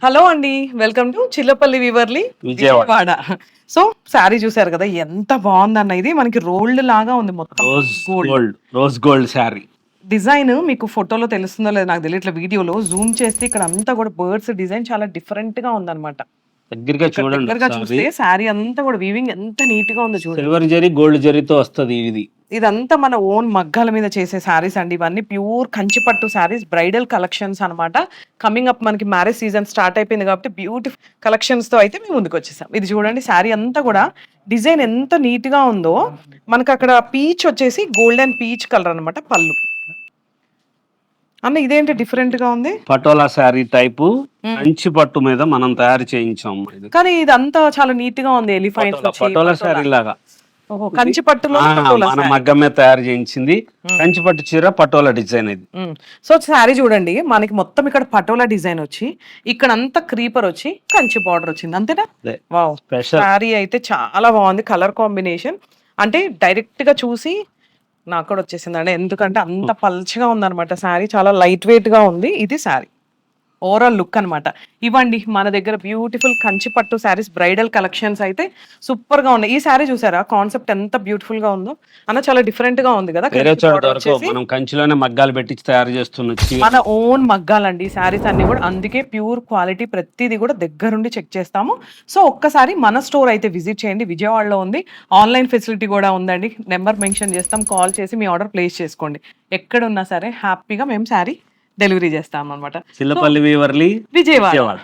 Hello అండి, welcome to Chillapalli వివర్లీ Vijayawada. So sari చూసారు కదా ఎంత బాగుందన్న. ఇది మనకి రోల్డ్ లాగా ఉంది, మొత్తం రోజ్ గోల్డ్ శారీ. డిజైన్ మీకు ఫోటోలో తెలుస్తుందో లేదో నాకు తెలియదు, ఇట్లా వీడియోలో జూమ్ చేస్తే ఇక్కడ అంతా కూడా బర్డ్స్ డిజైన్ చాలా డిఫరెంట్ గా ఉందన్నమాట. దగ్గరగా చూడండి, దగ్గరగా చూస్తే శారీ అంతా కూడా వీవింగ్ ఎంత నీట్ గా ఉందో చూడండి. సిల్వర్ జరీ గోల్డ్ జరీతో వస్తుంది ఇది. ఇదంతా మన ఓన్ మగ్గాల మీద చేసే శారీస్ అండి. ఇవన్నీ ప్యూర్ కంచిపట్టు శారీస్, బ్రైడల్ కలెక్షన్స్ అన్నమాట. కమింగ్ అప్ మనకి మ్యారేజ్ సీజన్ స్టార్ట్ అయిపోయింది కాబట్టి బ్యూటిఫుల్ కలెక్షన్స్ తో అయితే మేము ముందుకు వచ్చేసాం. ఇది చూడండి, శారీ అంతా కూడా డిజైన్ ఎంత నీట్ గా ఉందో. మనకు అక్కడ పీచ్ వచ్చేసి గోల్డెన్ పీచ్ కలర్ అన్నమాట పళ్ళు. అన్న ఇదేంటి డిఫరెంట్ గా ఉంది, పటోలా శారీ టైపు కంచి పట్టు మీద మనం తయారు చేయించాం. కానీ ఇదంతా చాలా నీట్ గా ఉంది. ఎలిఫెంట్ పటోలా శారీ లాగా కంచి పట్టులో మన మగ్గం మీద తయారు చేయించింది. కంచి పట్టు చీర పటోలా డిజైన్ ఇది. సో శారీ చూడండి, మనకి మొత్తం ఇక్కడ పటోలా డిజైన్ వచ్చి ఇక్కడ అంతా క్రీపర్ వచ్చి కంచి బార్డర్ వచ్చింది, అంతేనా? వావ్, శారీ అయితే చాలా బాగుంది. కలర్ కాంబినేషన్ అంటే డైరెక్ట్ గా చూసి నాకు కూడా వచ్చేసిందండి, ఎందుకంటే అంత పల్చగా ఉందన్నమాట. శారీ చాలా లైట్ వెయిట్ గా ఉంది. ఇది శారీ ఓవరాల్ లుక్ అన్నమాట. ఇవ్వండి మన దగ్గర బ్యూటిఫుల్ కంచి పట్టు శారీస్, బ్రైడల్ కలెక్షన్స్ అయితే సూపర్ గా ఉన్నాయి. ఈ శారీ చూసారా కాన్సెప్ట్ ఎంత బ్యూటిఫుల్ గా ఉందో అన్న, చాలా డిఫరెంట్ గా ఉంది కదా. వేరే చోట వరకు మనం కంచిలోనే మగ్గాలు పెట్టి తయారు చేస్తున్నాం, మన ఓన్ మగ్గాలండి శారీస్ అన్ని కూడా. అందుకే ప్యూర్ క్వాలిటీ ప్రతిదీ కూడా దగ్గరుండి చెక్ చేస్తాము. సో ఒక్కసారి మన స్టోర్ అయితే విజిట్ చేయండి, విజయవాడలో ఉంది. ఆన్లైన్ ఫెసిలిటీ కూడా ఉందండి, నెంబర్ మెన్షన్ చేస్తాం, కాల్ చేసి మీ ఆర్డర్ ప్లేస్ చేసుకోండి. ఎక్కడున్నా సరే హ్యాపీగా మేము శారీ డెలివరీ చేస్తాం అనమాట. చిల్లపల్లి వివర్లీ విజయవాడ.